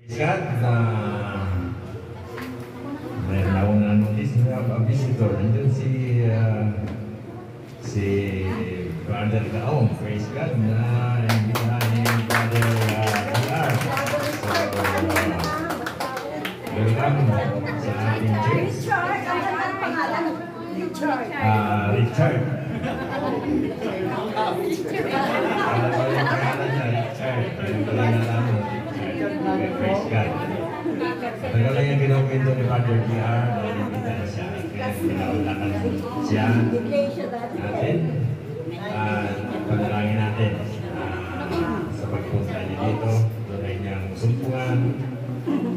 God, mayroon akong na-notice na visitor. Nandun si Brother Gaong. Praise God na imbitahan ni Brother PR. So, welcome sa ating church. Richard. Ano ba yung pangalan niya? Richard. Ano pala nalaman? Praise God. Tagal lang yung ginawin doon ni Father PR na inimita na siya. Kaya pinaulakan siya natin. Panalangin natin sa pagpunta niya dito. Tunay niyang sumpungan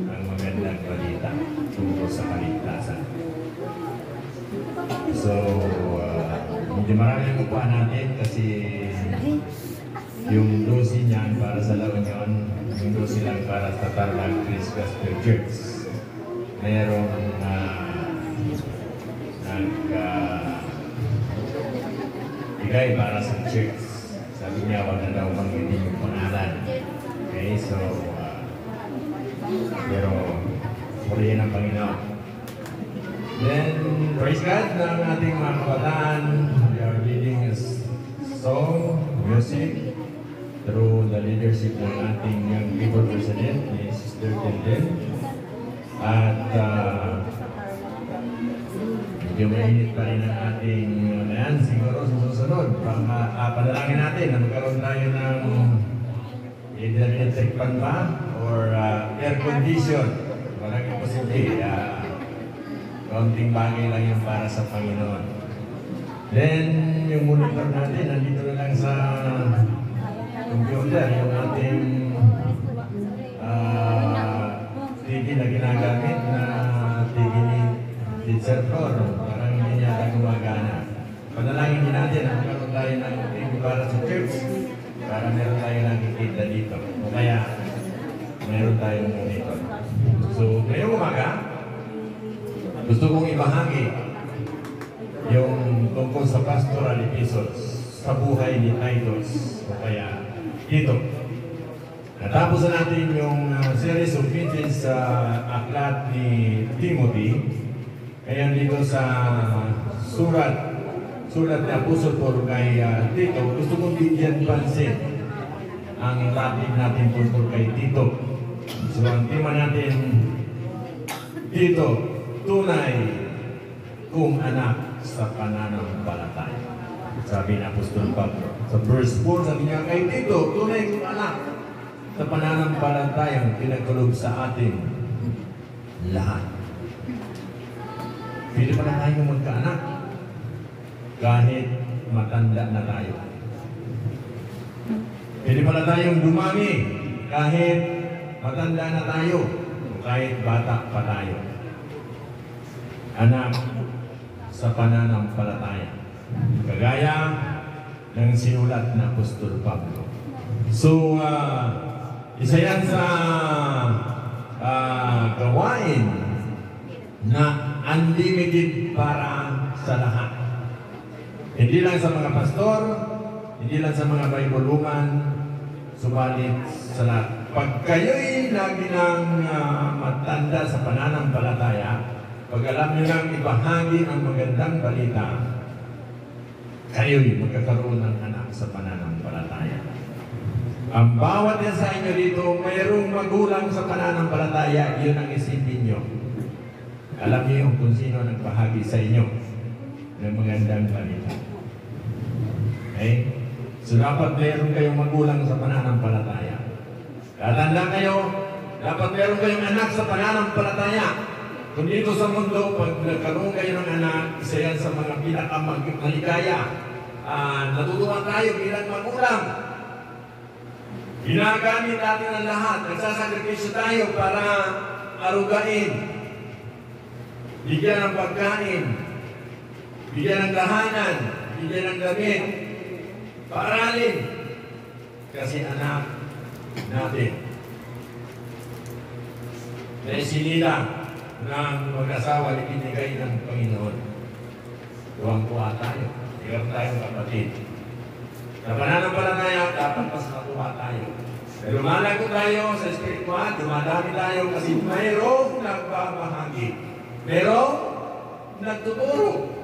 ang magandang balita tungkol sa kaligtasan. So, hindi marami ang upuan natin kasi yung dosi niyan para sa La Union, yung dosi lang para sa Tarlac Christ Gospel Church. Mayroong bigay para sa church. Sabi niya, wag na daw banggitin yung pangalan. Okay, so, pero purihin ang Panginoon. Then, praise God ng ating mga kabataan. We are leading a song, music, through the leadership ng ating young people president, ni Sister Tilden. At medyo mainit pa rin ang ating yan, siguro sa susunod. Panalangin natin na magkaroon tayo ng either electric fan ba or air condition. Walang posible. Kaunting bagay lang yung para sa Panginoon. Then, yung monitor natin, nandito na lang sa computer, yung ating TV na ginagamit na TV ni Teacher Flor. Parang hindi niya gumagana. Panalangin din natin na magkaroon tayo ng TV para sa church para meron tayo nakikita dito. O kaya, meron tayong monitor. So, ngayong umaga, gusto kong ibahagi yung tungkol sa pastoral epistles sa buhay ni Titus o kaya dito. Natapos na natin yung series of meetings sa aklat ni Timothy. Kaya dito sa sulat ni Apostol Paul kay Tito, gusto kong bigyan pansin ang topic natin tungkol kay Tito. So ang tema natin dito, tunay kung anak sa pananampalataya. Sabi ni Apostol Pablo. Sa verse 4, sabi niya, kay Tito, tunay kung anak sa pananampalatayang pinagkaloob sa atin lahat. Pwede pa na tayo magkaanak kahit matanda na tayo. Pwede pa na tayong dumami kahit matanda na tayo o kahit bata pa tayo. Anak sa pananampalataya. Kagaya ng sinulat na Apostol Pablo. So, isa yan sa gawain na unlimited para sa lahat. Hindi lang sa mga pastor, hindi lang sa mga Bible-luman, subalit sa lahat. Pag kayo'y lagi ng matanda sa pananampalataya, pag alam nyo nang ibahagi ang magandang balita, kayo'y magkakaroon ng anak sa pananampalataya. Ang bawat isa inyo dito, mayroong magulang sa pananampalataya, yun ang isipin nyo. Alam niyo kung sino nagbahagi sa inyo ng magandang balita. Okay? So dapat mayroon kayong magulang sa pananampalataya. Tatanda kayo, dapat mayroon kayong anak sa pananampalataya. Kung dito sa mundo, pag nagkaroon kayo ng anak, isa yan sa mga pinakamaligaya. Natutuwa tayo bilang magulang. Ginagamit natin ang lahat. Nagsasakripisyo tayo para arugain. Bigyan ng pagkain. Bigyan ng tahanan. Bigyan ng damit. Paaralin. Kasi anak natin. Dahil sinilang ng mag-asawa na binigay ng Panginoon. Tuwang-tuwa tayo. Ikaw tayong kapatid. Sa pananampalataya, dapat mas matuwa tayo. Lumalago tayo sa spiritual, dumadami tayo kasi mayroong nagbabahagi. Mayroong nagtuturo.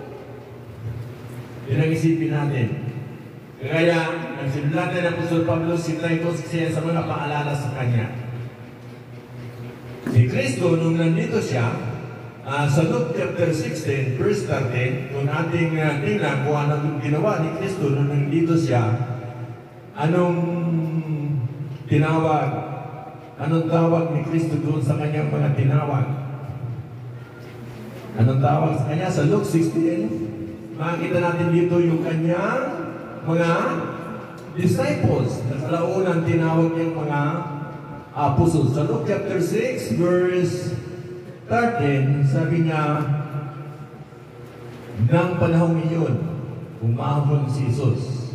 Yun ang isipin natin. Kaya, nagsimulan na ng Apostol Pablo, sila ito siya sa mga paalala sa kanya. Si Kristo, nung nandito siya, sa Luke chapter 16, verse 13, kung ating tingnan kung anong ginawa ni Kristo nung nandito siya, anong tinawag, anong tawag ni Kristo doon sa kanyang mga tinawag? Anong tawag sa kanya? Sa Luke 16, makikita natin dito yung kanyang mga disciples na kalaunang tinawag niyang mga apostles. Sa Luke chapter 6, verse 13, sabi niya, ng panahong iyon, umahon si Jesus.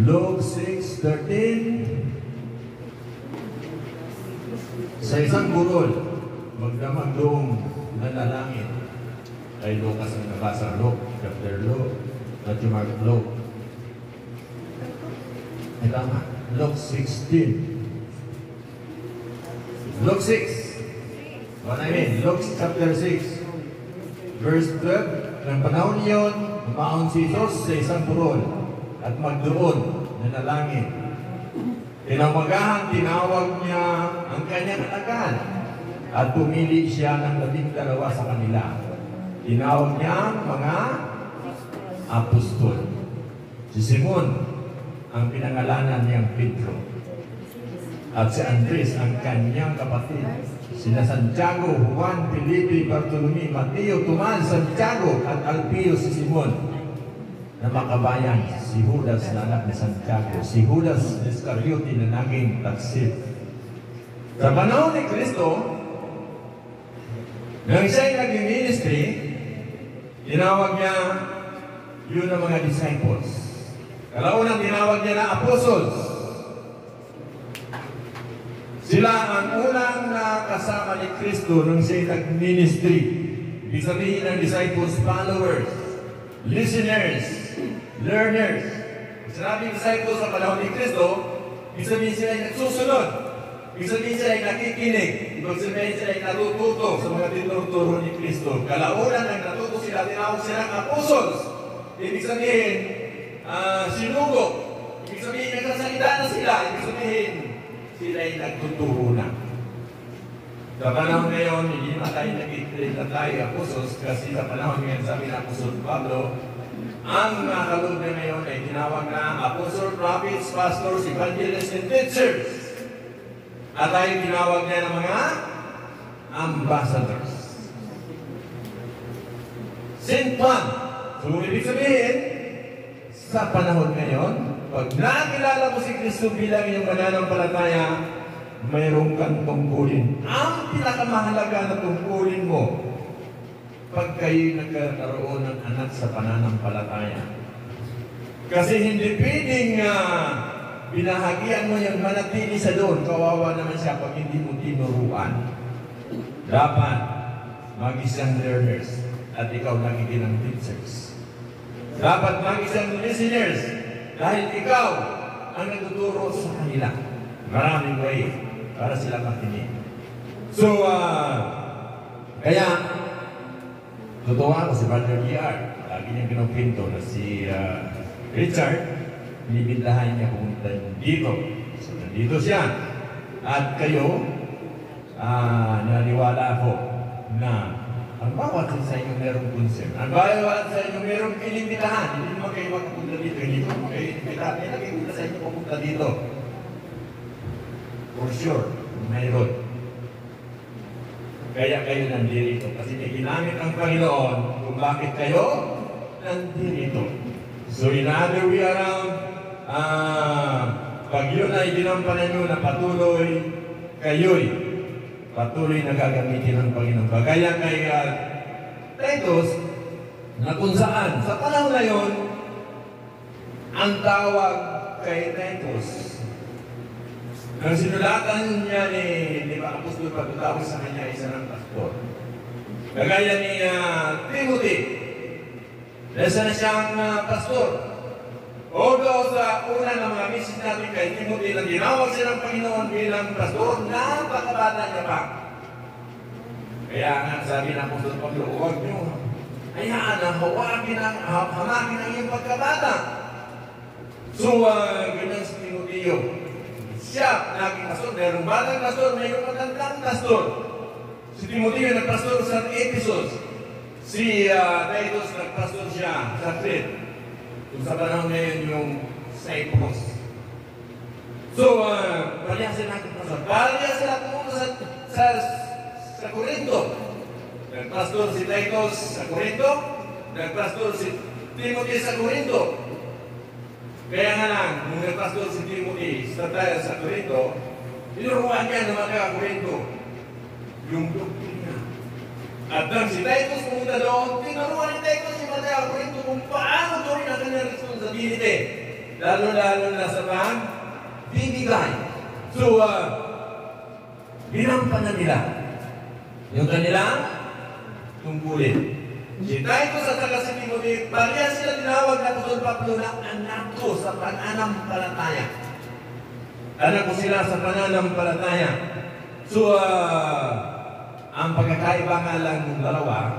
Luke 6:13, sa isang burol, magdamag doong nanalangin. Ay Lucas ang nabasa, Luke, chapter Luke, at yung Luke. Ay tama, Luke 16. Luke 6. What I mean, Luke chapter 6, verse 12, ng panahon niyon, umahon si Jesus sa isang burol at magdoon na nalangin. Tinawagahan, tinawag niya ang kanyang alagad at pumili siya ng 12 sa kanila. Tinawag niya mga apostol. Si Simon, ang pinangalanan niyang Pedro. At si Andres, ang kanyang kapatid. Sina Santiago, Juan, Felipe, Bartolome, Mateo, Tomas, Santiago, at Alpeo si Simon. Na makabayan, si Judas na anak ni Santiago. Si Judas Iscariote na naging taksil. Sa panahon ni Kristo, nang siya'y naging ministry, tinawag niya yun ang mga disciples. Kalaunang tinawag niya na apostles. Sila ang unang nakasama ni Kristo nung siya'y nag-ministry. Ibig sabihin ng disciples, followers, listeners, learners. Sinabing disciples sa panahon ni Kristo, ibig sabihin sila ay nagsusunod. Ibig sabihin sila ay nakikinig. Ibig sabihin sila ay natututo sa mga tinuturo ni Kristo. Kalaunan ang natuto sila, tinawag silang apostles. Ibig sabihin, sinugo. Ibig sabihin, nagsasalita na sila. Ibig sabihin, sila ay nagtuturo na. Sa panahon ngayon, hindi na tayo nag-i-train na tayo apostles kasi sa panahon ngayon, sabi ng Apostol Pablo, ang nakalog na ngayon ay tinawag na apostle, prophets, pastors, evangelists, and teachers. At tayo tinawag niya ng mga ambassadors. Sent one. So, ibig sabihin, sa panahon ngayon, pag nakilala mo si Kristo bilang iyong mananampalataya, mayroong kang tungkulin. Ang pinakamahalaga na tungkulin mo, pag kayo'y nagkaroon ng anak sa pananampalataya. Kasi hindi pwedeng binahagian mo yung manatili sa doon. Kawawa naman siya pag hindi mo tinuruan. Dapat mag-isang learners at ikaw nagiging ng teachers. Dapat mag-isang listeners dahil ikaw ang nagtuturo sa kanila. Maraming way para sila makinig. So, kaya, totoo ako si Brother E.R. Lagi niyang pinupinto na si Richard, binibintahan niya pumunta dito. So, nandito siya. At kayo, naniwala ako na ang bawat sa inyo merong concern. Ang bawat sa inyo merong inimbitahan. Hindi naman kayo makapunta dito. Hindi naman kayo inimbitahan. May nag-ipunta sa inyo pumunta dito. For sure, mayroon. Kaya kayo nandito. Kasi may ginamit ang Panginoon kung bakit kayo nandito. So in other way around, pag yun ay ginampanan nyo na patuloy, kayo'y patuloy na gagamitin ng Panginoon. Kaya kay Titus, na kung saan, sa panahon na yun, ang tawag kay Titus, ang sinulatan niya ni Apostol pagkatapos sa kanya isa ng pastor. Kagaya ni Timothy, nasa na siyang pastor. Although sa una ng mga misis natin kay Timothy na tinawag siya ng Panginoon bilang pastor, napakabata niya pa. Kaya nga sabi ng Apostol Pablo, huwag niyo hayaan na hamakin ang iyong pagkabata. So, ganyan si Timoteo. Siya, naging pastor. Mayroong batang pastor, mayroong matandang pastor. Si Timoteo nagpastor sa Ephesus. Si Titus nagpastor siya sa Crete. Kung sa panahon ngayon yung Cyprus. So, parehas sila nagpastor. Parehas sila pumunta sa Corinto. Nagpastor si Titus sa Corinto. Nagpastor si Timothy sa Corinto. Kaya nga lang, nung nagpastor si Timothy sa Corinto, tinuruan niya ng mga Corinto yung doktrina. At nang si Titus pumunta doon, tinuruan ni Titus yung mga Corinto kung paano tuloy ang kanyang responsibility. Lalo-lalo na sa pagbibigay. So, ginampan na nila yung kanilang tungkulin. Si Titus at saka si Timothy, bariya sila tinawag na Apostol Pablo na anak ko sa pananampalataya. Anak ko sila sa pananampalataya. So, ang pagkakaiba nga lang ng dalawa,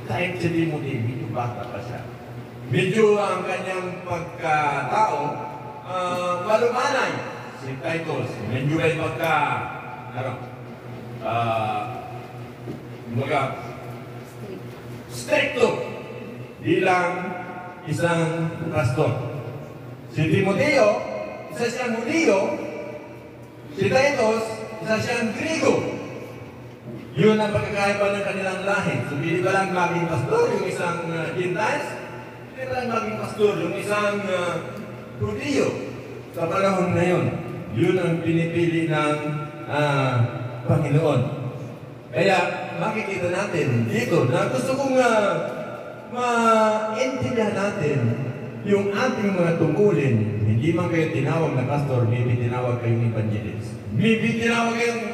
kahit si Timothy, medyo bata pa siya. Medyo ang kanyang pagkatao, malumanay. Si Titus, medyo ay stricto bilang isang pastor. Si Timoteo, isa siyang Hudyo. Si Titus, isa siyang Griego. Yun ang pagkakaiba ng kanilang lahi. So, hindi ba lang maging pastor yung isang Gentiles? Hindi ba lang maging pastor yung isang Hudyo? Sa panahon na yun, yun ang pinipili ng Panginoon. Kaya makikita natin dito na gusto kong maintindihan natin yung ating mga tungkulin. Hindi man kayo tinawag na pastor, maybe tinawag kayong evangelist. Maybe tinawag kayong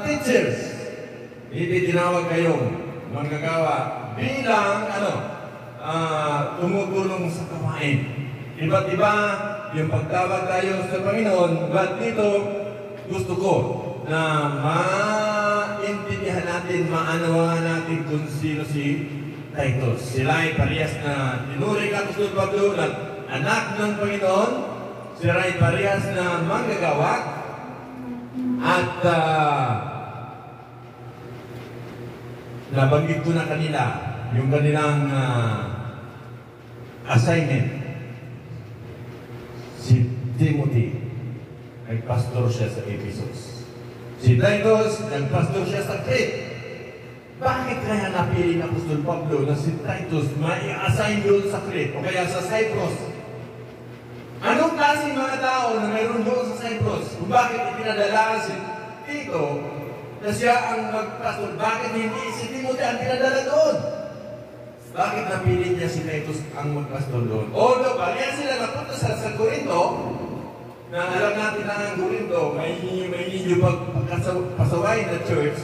teachers. Maybe tinawag kayong manggagawa bilang tumutulong sa kawain. Iba't iba yung pagtawag tayo sa Panginoon. But dito, gusto ko na maintindihan natin, maanawa natin kung sino si Titus. Sila ay parehas na tinuring ang Apostol Pablo na anak ng Panginoon. Sila ay parehas na manggagawa at nabanggit ko na kanila yung kanilang assignment. Si Timothy ay pastor siya sa Ephesus. Si Titus, nagpastor siya sa Crete. Bakit kaya napili ng Apostol Pablo na si Titus mai-assign doon sa Crete o kaya sa Cyprus? Anong klaseng mga tao na mayroon doon sa Cyprus? Kung bakit ipinadala si Tito na siya ang magpastor? Bakit hindi si Timothy ang pinadala doon? Bakit napili niya si Titus ang magpastor doon? Although, balian sila napunta sa Corinto, na alam natin na ang Corinto, may ninyo pagpasaway na church.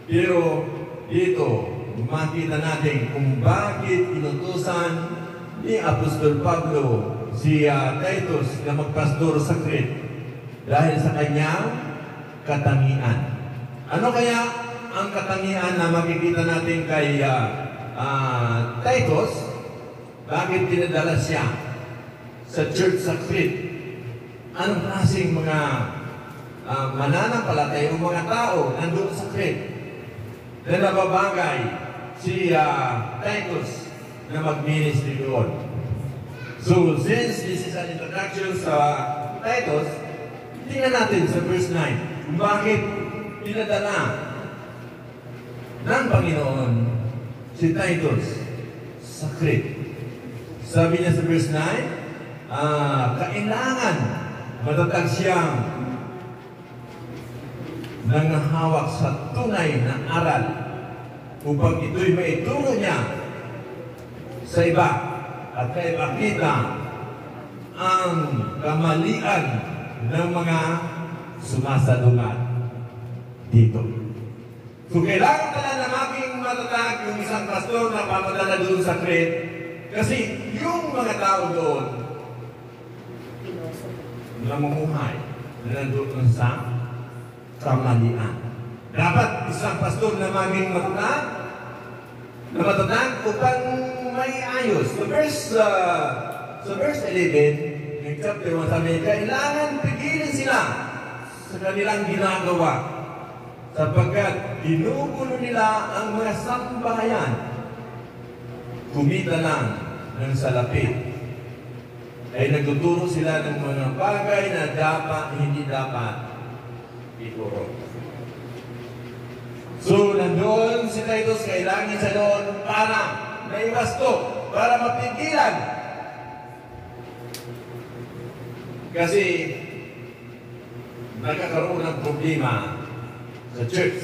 Pero dito, makita natin kung bakit inutusan ni Apostol Pablo si Titus na magpastor sa Crete. Dahil sa kanyang katangian. Ano kaya ang katangian na makikita natin kay Titus? Bakit dinadala siya sa church sa Crete? Anong klaseng mga mananampalataya o mga tao nandun sa Crete na nababagay si Titus na mag-ministry doon? So, since this is an introduction sa Titus, tingnan natin sa verse 9 kung bakit pinadala ng Panginoon si Titus sa Crete. Sabi niya sa verse 9, kailangan matatag siyang nangahawak sa tunay na aral upang ito'y maituro niya sa iba at kay makita ang kamalian ng mga sumasalungat dito. So, kailangan pala na maging matatag yung isang pastor na pamadala doon sa Crete Kasi yung mga tao doon, namumuhay na nandun sa kamalian. Dapat isang pastor na maging matatag upang may ayos. Sa verse 11, ng chapter 1, sabi, kailangan pigilin sila sa kanilang ginagawa sapagkat ginugulo nila ang mga sambahayan. Kumita lang ng salapi ay nagtuturo sila ng mga bagay na hindi dapat ituro. So, nandoon si Titus, kailangan siya doon para maiwasto, para mapigilan. Kasi nagkakaroon ng problema sa church.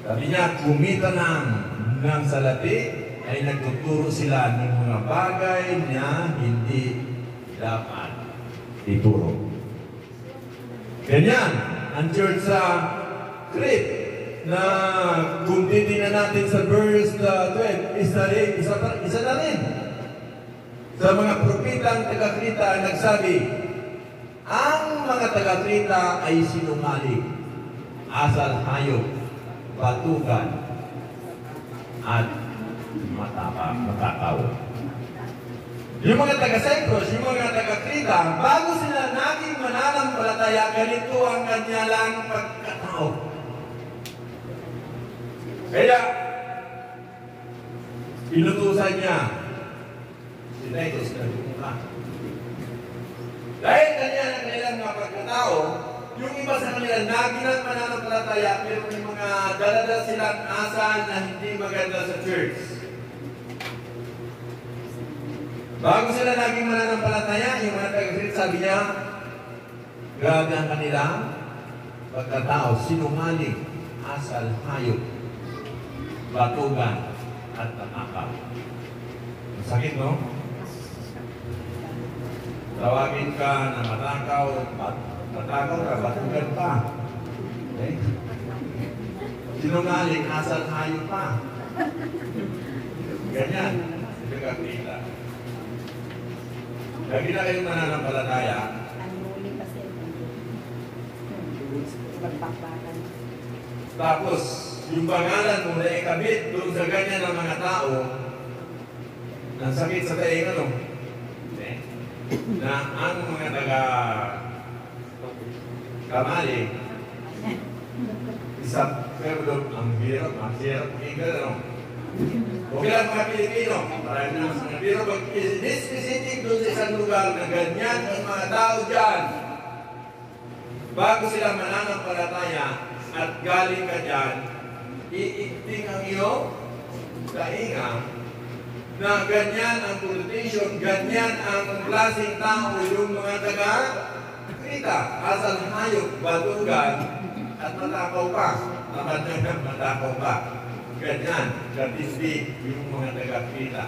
Sabi niya, kumita ng salapi, ay nagtuturo sila ng mga bagay na hindi dapat ituro. Ganyan ang church sa Crete na kung titingnan natin sa verse 12, isa na rin. Sa mga propetang taga-Krita ang nagsabi, ang mga taga-Krita ay sinungaling, asal hayop, batugan, at matakaw. Yung mga taga-Cyprus, yung mga taga-Krita, bago sila naging mananampalataya, ganito ang kanyalang pagkatao. Kaya, inutusan niya si Titus na lumula. Dahil kanyan ang kanilang mga pagkatao, yung iba sa kanila naginang mananampalataya, pero may mga daladal silang asal na hindi maganda sa church. Bago sila naging mananampalataya, yung mga taga-Crete, sabi niya, grabe ang kanilang pagkatao, sinungaling, asal, hayop, batugan, at nanakaw. Masakit, no? Tawagin ka na matakaw ka, batugan pa. Okay? Sinungaling, asal, hayop pa. Ganyan, nagkakita. Lagi na kayong mananampalataya. Tapos, yung pangalan mo na ikabit doon sa ganyan ng mga tao, ng sakit sa tainga, no? Na ang mga taga-kamali, isang pero ang hirap, no? Okay lang mga Pilipino, marami na mga Pilipino, pag specific doon sa isang lugar na ganyan ang mga tao dyan, bago sila mananampalataya at galing ka dyan, iigting ang iyong tainga na ganyan ang connotation, ganyan ang klaseng tao yung mga taga-Krita, asal hayop, batugan, at matakaw pa. Matakaw pa. Ganyan, gatisdi yung mga taga-Krita.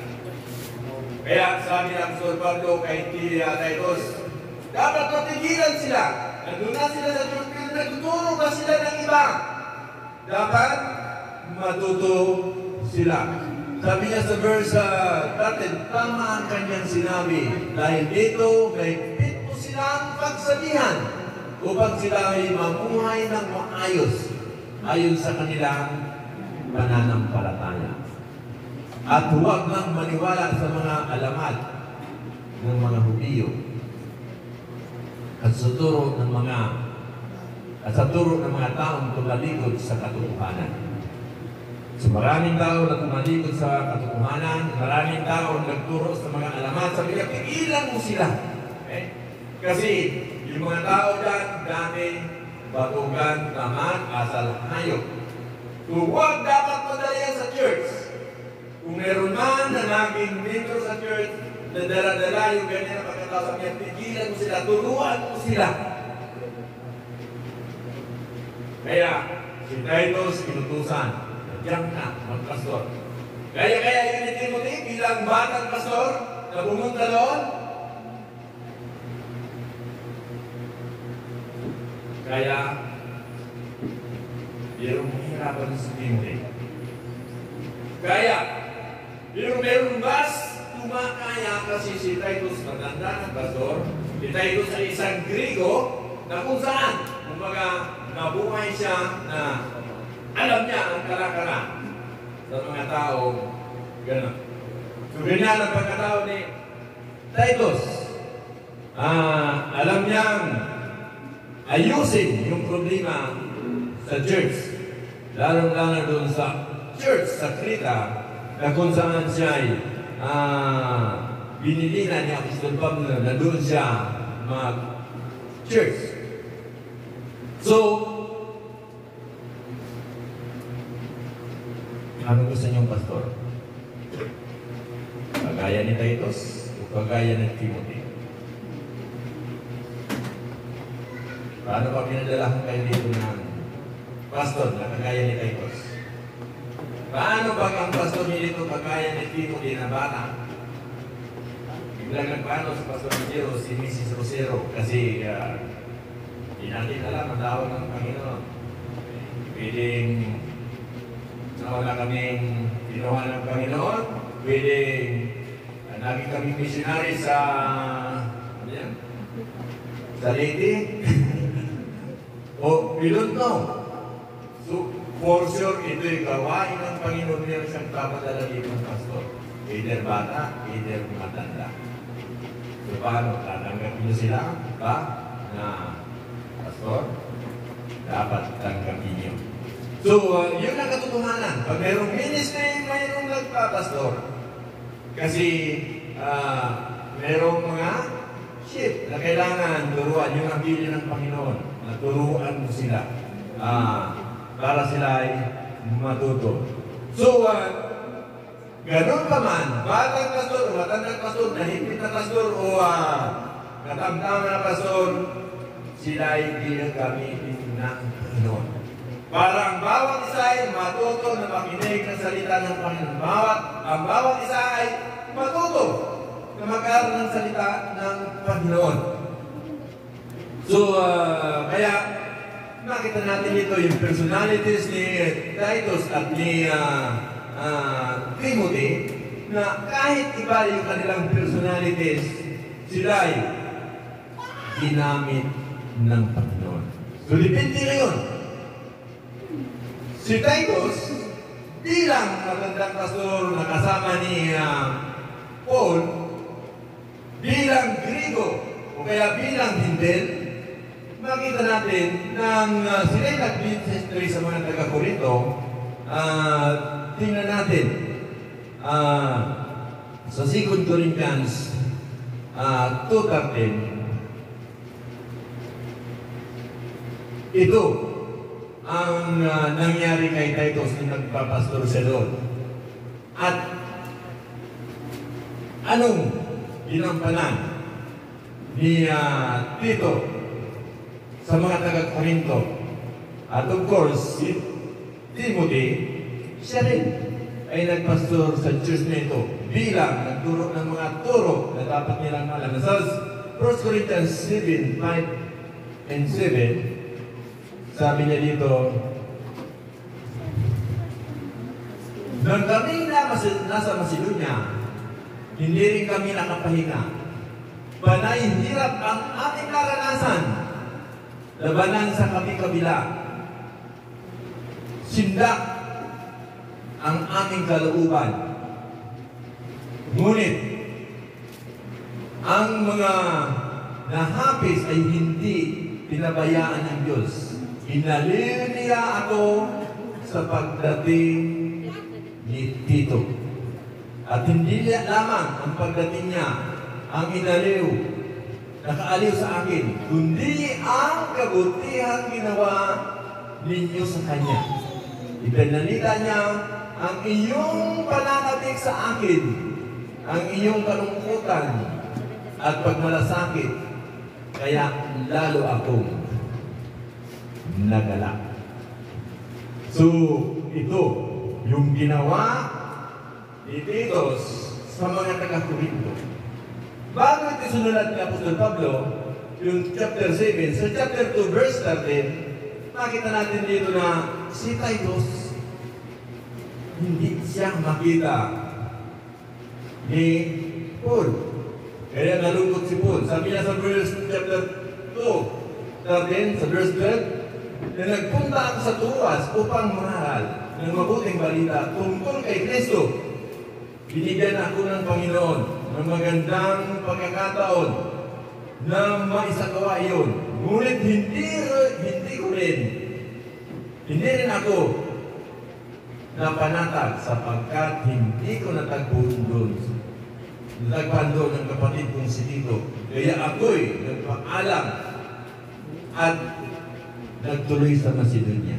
Kaya sabi ng Apostol Pablo kay Titus, dapat matigilan sila. Nandun na sila sa Diyos, pero nagtuturo ba sila ng iba? Dapat matuto sila. Sabi niya sa verse 13, tama ang kanyang sinabi. Dahil dito, may pito silang pagsabihan upang sila ay mamuhay ng maayos ayon sa kanilang pananampalataya. At huwag lang maniwala sa mga alamat ng mga Hudiyo at sa turo ng mga taong tumalikod sa katotohanan. So maraming tao na tumalikod sa katotohanan, maraming tao nagturo sa mga alamat, sabi niya, pigilan mo sila. Okay? Kasi yung mga tao dyan, dati, batugan, tamad, asal, hayop. Huwag dapat madala sa church. Kung meron man na naging dito sa church, na dala-dala yung ganyan na pagkatao, sabi niya, pigilan mo sila, turuan mo sila. Kaya, si Titus, inutusan, diyan ka, magpastor. Kaya yun ni Timothy, bilang batang pastor, na pumunta doon, kaya, mayroong mahirapan si Timothy. Kaya, mayroong bus, kumakaya kasi si Titus, matanda ng pastor, si Titus ay isang Griego na kung saan, kumbaga, nabuhay siya na alam niya ang kara-kara sa mga tao, gano'n. So, ganyan ang pagkatao ni Titus. Alam niyang ayusin yung problema sa church. Lalong-lalo doon sa church sa Creta na kung saan siya ay binilina ni Apostol Pablo na doon siya mag-church. So, ano gusto niyong pastor? Kagaya ni Titus o kagaya ni Timothy? Paano pa pinadalahan kayo dito ng pastor na kagaya ni Titus? Paano pag ang pastor niya dito kagaya ni Timothy na bata? Biglang nagpaano sa pastor ni Jero, si Mrs. Rosero, kasi hindi natin alam ang tawag ng Panginoon. Pwedeng nawala kaming kinuha ng Panginoon, pwedeng naging kaming missionary sa ano yan? Sa Leyte. O, we don't know. So, for sure, ito'y gawain ng Panginoon meron siyang papadala dito ng pastor. Either bata, either matanda. So, paano? Tatanggapin niyo sila? Ba? Na pastor? Dapat tanggapin niyo. So, yun ang katotohanan. Pag mayroong ministry, mayroong nagpapastor. Kasi, mayroong mga sheep na kailangan turuan yung nabili ng Panginoon. Turuan mo sila para sila ay matuto. So, ganun pa man, batang pastor o matandang pastor, nahipit na pastor o katamtaman na pastor, sila ay ginagamitin ng Panginoon. Para ang bawat isa ay matuto na makinig ng salita ng Panginoon. Ang bawat isa ay matuto na mag-aral ng salita ng Panginoon. So, kaya makita natin ito yung personalities ni Titus at ni Timothy na kahit iba yung kanilang personalities, sila ay ginamit ng Panginoon. So, depende ngayon. Si Titus, bilang matandang pastor na kasama ni Paul, bilang Griego o kaya bilang Hintel, makita natin nang sila'y nag-ministry sa mga taga-Corinto, tingnan natin sa 2 Corinthians 2:13, ito ang nangyari kay Titus nung nagpapastor siya doon. At anong ginampanan ni Tito sa mga taga-Corinto? At of course, si Timothy, siya rin ay nagpastor sa church na ito bilang nagturo ng mga turo na dapat nilang alam. Sa 1 Corinthians 7:5 and 7, sabi niya dito, nang kami nasa Macedonia, hindi rin kami nakapahinga. Panay hirap ang aming naranasan. Labanan sa kabila. Sindak ang aming kalooban. Ngunit, ang mga nahapis ay hindi pinabayaan ng Diyos. Inaliw niya ako sa pagdating ni Tito. At hindi lamang ang pagdating niya ang inaliw, nakaaliw sa akin, kundi ang kabutihang ginawa ninyo sa Kanya. Ipinanita niya ang iyong pananabik sa akin, ang iyong kalungkutan at pagmalasakit, kaya lalo akong nagalak. So, ito, yung ginawa ni Titus sa mga taga-Corinto. Bago ito sinulat ni Apostol Pablo, yung chapter 7, sa chapter 2, verse 13, makita natin dito na si Titus, hindi siya makita ni Paul. Kaya nalungkot si Paul. Sabi niya sa verse chapter 2, sa verse 12, na nagpunta ako sa Troas upang mangaral ng mabuting balita tungkol kay Kristo. Binigyan ako ng Panginoon ng magandang pagkakataon na maisagawa iyon. Ngunit hindi rin ako napanatag sapagkat hindi ko natagpuan doon. Natagpuan doon ng kapatid kong si Tito. Kaya ako'y nagpaalam at nagtuloy sa Macedonia.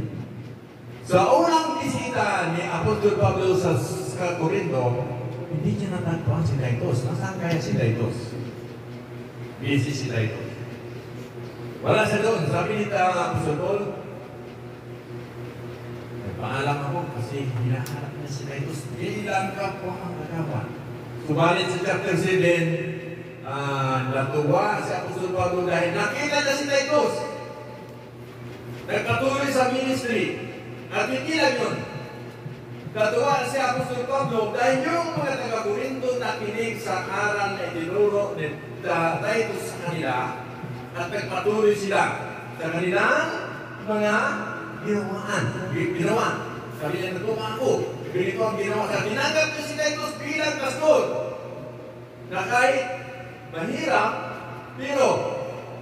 Sa unang bisita ni Apostol Pablo sa Corinto, hindi niya natagpuan si Titus. Nasaan kaya si Titus? Busy si Titus. Wala siya doon. Sabi ni Apostol Paul, nagpaalam ako kasi hinahanap niya si Titus. Bilang kapwa ang kagawa. Subalit sa chapter 7, natuwa si Apostol Pablo dahil nakita niya si Titus. Nagpatuloy sa ministry. At hindi lang yun. Natuwa si Apostol Pablo dahil yung mga taga-Corinto nakinig sa aral na itinuro ni Titus sa kanila at nagpatuloy sila sa kanilang mga ginawa. Sabi niya, natuwa ako. Ganito ang ginawa. Tinanggap niya si Titus bilang pastor na kahit mahirap, pero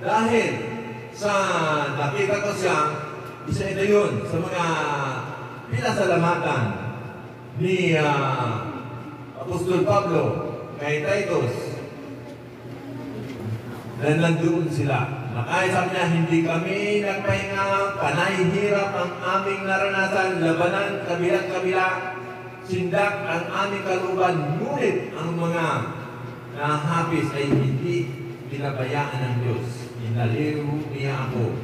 dahil sa nakita ko siya, isa ito yun sa mga pinasalamatan ni Apostol Pablo kay Titus na nandoon sila. Nakaya sabi niya, hindi kami nagpahinga, panay hirap ang aming naranasan, labanan, kabilang-kabila, sindak ang aming kaluban, ngunit ang mga nahapis ay hindi pinabayaan ng Diyos. Inaliw niya ako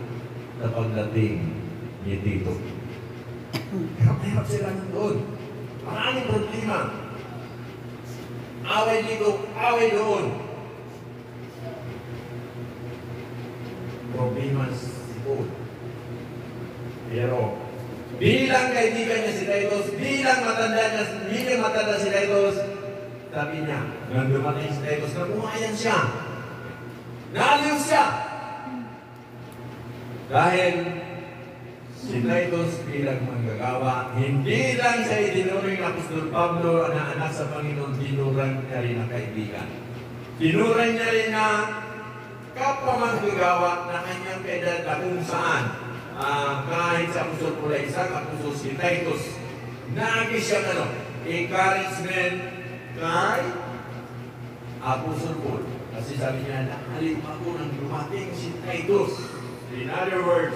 sa pagdating ni Tito. Hirap sila doon. Maraming problema. Away dito, away doon. Problema si Paul. Pero, bilang kaibigan niya si Titus, bilang matanda si Titus, sabi niya, nang dumating si Titus, nabuhayan siya. Naaliw siya. Dahil si Titus bilang manggagawa, hindi lang siya itinuring na Apostol Pablo na anak sa Panginoon, tinuring niya rin na kaibigan. Tinuring niya rin na kapwa manggagawa na kanyang pedal na kung saan kahit sa Apostol Paul ay isang apostol si Titus, naagis siya encouragement kay Apostol Paul. Kasi sabi niya, nakalim ako nang dumating si Titus. In other words,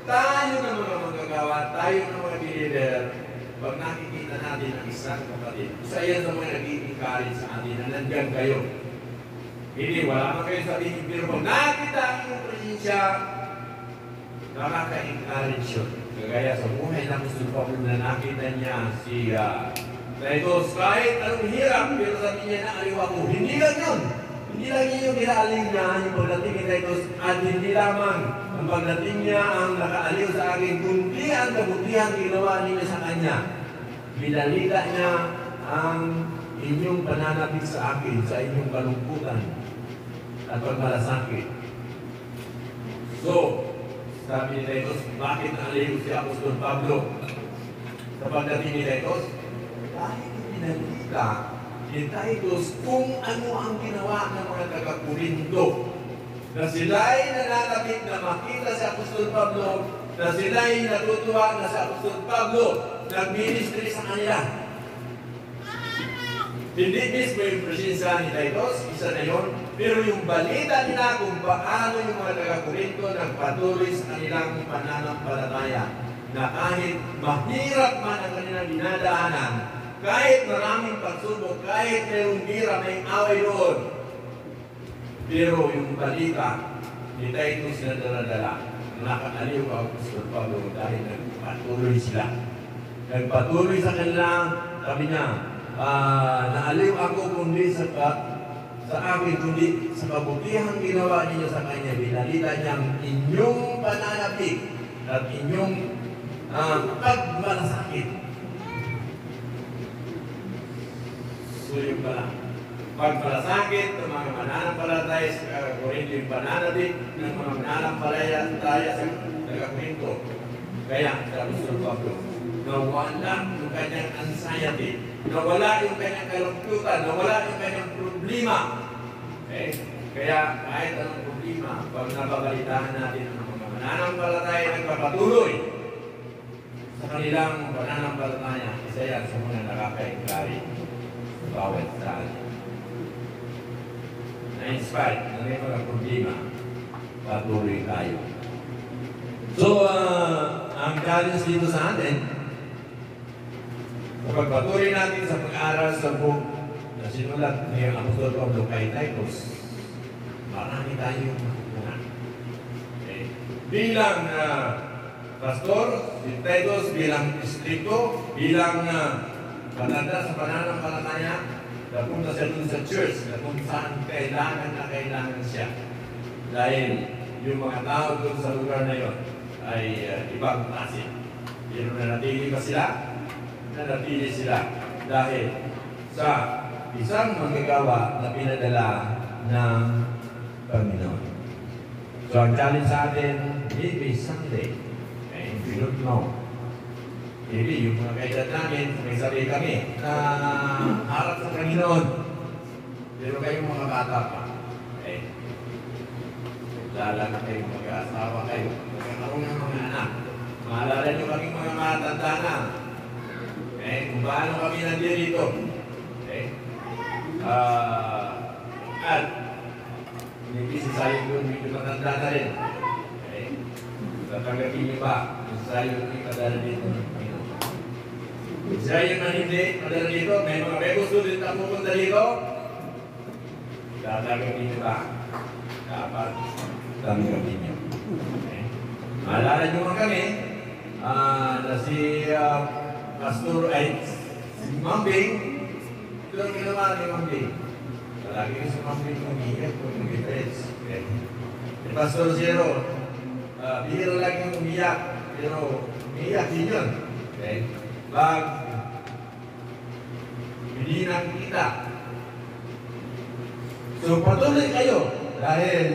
tayo ng mga manggagawa, tayo ng mga leader, pag nakikita natin ang isang kapatid, isa yan sa mga nag-i-encourage sa atin na nandiyan kayo. Hindi, wala man kayo sabihin, pero pag nakita ang iyong presensya, nakaka-encourage yun. Kagaya sa buhay ng Apostol Pablo na nakita niya si Titus, kahit anong hirap, pero sabi niya na aliw ako. Hindi lang yun. Hindi lang yun yung kinaaling niya, yung pagdating ni Titus, at hindi lamang ang pagdating niya ang nakaaliw sa akin, kundi ang kabutihan ginawa niya sa kanya. Binalita niya ang inyong pananabik sa akin, sa inyong kalungkutan at pagmalasakit. So, sabi ni Titus, bakit naaliw si Apostol Pablo sa pagdating ni Titus? Dahil binalita ni Titus kung ano ang ginawa ng mga taga-Corinto. Na sila'y nananabik na makita si Apostol Pablo, na sila'y natutuwa na si Apostol Pablo nag-ministry sa kanila. Hindi mismo yung presensya ni Titus, isa na yun, pero yung balita nila kung paano yung mga taga-Corinto nagpatuloy sa kanilang pananampalataya na kahit mahirap man ang kanilang dinadaanan, kahit maraming pagsubok, kahit mayroong bira, may away doon. Pero yung balita ni Titus na dala-dala, nakakaliw ang Apostol Pablo dahil nagpatuloy sila. Nagpatuloy sa kanila, sabi niya, naaliw ako kundi sa akin, kundi sa kabutihang ginawa ninyo sa kanya. Binalita niyang inyong pananabik at inyong pagmalasakit. So yun pala, pagpalasakit ng mga mananampalataya sa Korinto, yung pananabik ng mga mananampalataya sa Korinto. Kaya, sabi sa Pablo, nawala yung kanyang anxiety, nawala yung kanyang kalungkutan, nawala yung kanyang problema. Okay? Kaya, kahit anong problema, pag nababalitaan natin ang mga mananampalataya nagpapatuloy sa kanilang pananampalataya, isa yan sa mga nakaka-encourage sa bawat saan. Na-inspire na may mga problema, patuloy tayo. So, ang challenge dito sa atin, kapag patuloy natin sa pag-aaral sa book na sinulat ni Apostol Pablo kay Titus, marami tayong matutunan. Okay. Bilang pastor, si Titus, bilang distrito, bilang matanda sa pananampalataya, napunta siya dun sa church na kung saan kailangan siya. Dahil yung mga tao dun sa lugar na yon ay ibang klase. Pero nanatili ba sila? Nanatili sila dahil sa isang manggagawa na pinadala ng Panginoon. So ang challenge sa atin, maybe someday, and we don't know, maybe yung mga kaedad namin, may sabi kami na harap sa Panginoon. Pero kayong mga bata pa, lala na kayo, mag-aasawa kayo, magkakaroon ng mga anak. Maalala nyo kaming mga matanda na. Kung paano kami nandirito. At hindi si Sayon doon, medyo matanda na rin. Tatanggapin niyo ba? Si Sayon ay padala dito ng Panginoon. Si Sayon man hindi, padala dito. May gusto din na pupunta dito. Tatanggapin niyo ba? Dapat tanggapin niyo. Maalala niyo man kami na si Pastor ay si Mambing. Ito ang ginawa ni Mambing. Palagi ko si Mambing umiyak kung nag-friends. Si Pastor Zero, bihira lang yung umiyak, pero umiyak din yun. Pag hindi nakikita. So patuloy kayo dahil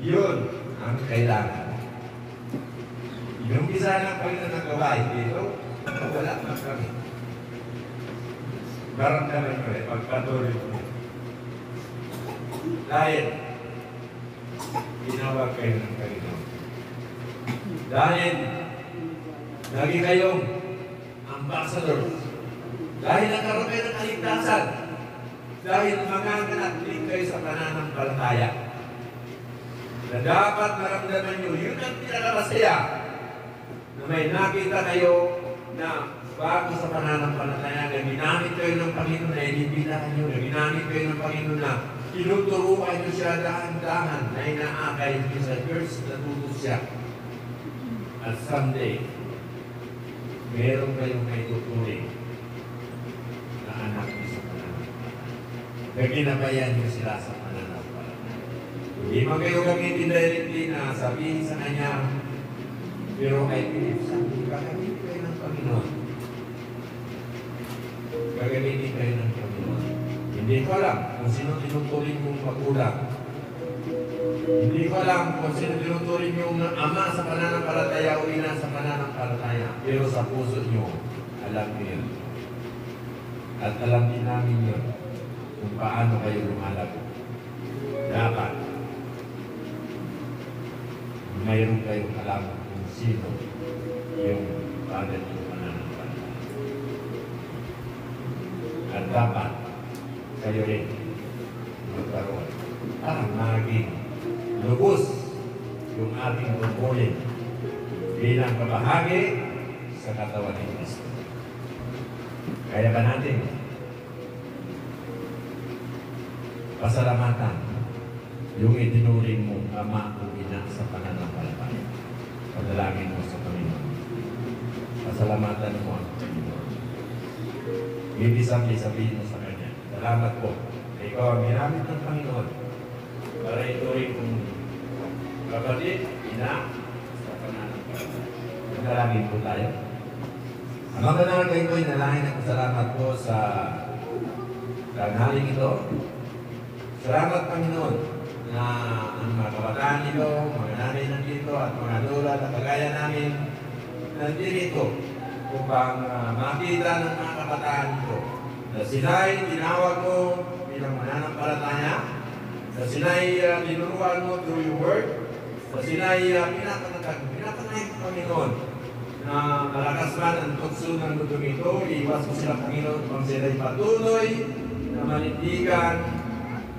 yun ang kailangan. Yung isa ng Panginoon ng gawain dito, wala na kami. Maramdaman ko rin, pagpatuloy ko rin. Dahil, ginawag kayo ng Panginoon. Dahil, lagi kayong ambassador. Dahil nagkaroon kayo ng kaligtasan. Dahil manganganak din kayo sa pananampalataya. Na dapat maramdaman nyo, yun ang pinakamasaya. Na may nakita kayo na bago sa pananampalataya, na ginamit kayo ng Panginoon na inibilaan nyo, na ginamit kayo ng Panginoon na tinuturuan nyo siya dahan-dahan na inaakay nyo sa church na tutos siya. At someday, meron kayong may tuturing na anak nyo sa pananampalataya. Na ginabayan nyo sila sa pananampalataya. Hindi man kayo gamitin directly na sabihin sa kanya, pero kay Philip, sabi, gagamitin kayo ng Panginoon. Gagamitin kayo ng Panginoon. Hindi ko alam kung sino tinuturing mong magulang. Hindi ko alam kung sino tinuturing yung ama sa pananampalataya o ina sa pananampalataya. Pero sa puso nyo, alam nyo yun. At alam din namin yun kung paano kayo lumalago. Dapat mayroon kayong alam kung sino yung padre ng pananampalataya. At dapat kayo rin magkaroon para maging lubos yung ating tungkulin bilang kabahagi sa katawan ni Kristo. Kaya ba natin pasalamatan yung itinuring mo ama o ina sa pananampalataya? Padalangin mo sa Panginoon. Pasalamatan mo ang Panginoon. Hindi sabihin mo sa Kanya, salamat po. Ikaw ang ginamit ng Panginoon para ituring kong kapatid, ina, sa pananampalataya. Padalangin po tayo. Ang mga nanay ko, inalahin at salamat po sa tanghaling ito. Salamat, Panginoon, na ang mga kabataan nito, mga nanay nandito at mga lola na kagaya namin nandito upang makita ng mga kabataan nito na sila'y tinawag mo bilang mananampalataya, na sila'y tinuruan mo through your word, na sila'y pinapatay, Panginoon, na malakas man ang tukso ng lutong ito, iwas mo sila, Panginoon, upang sila'y patuloy na manindigan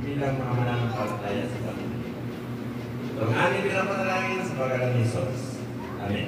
bilang mga mananampalataya sa Panginoon. Ito ang aming pinapanalangin sa pangalan ni Jesus. Amen.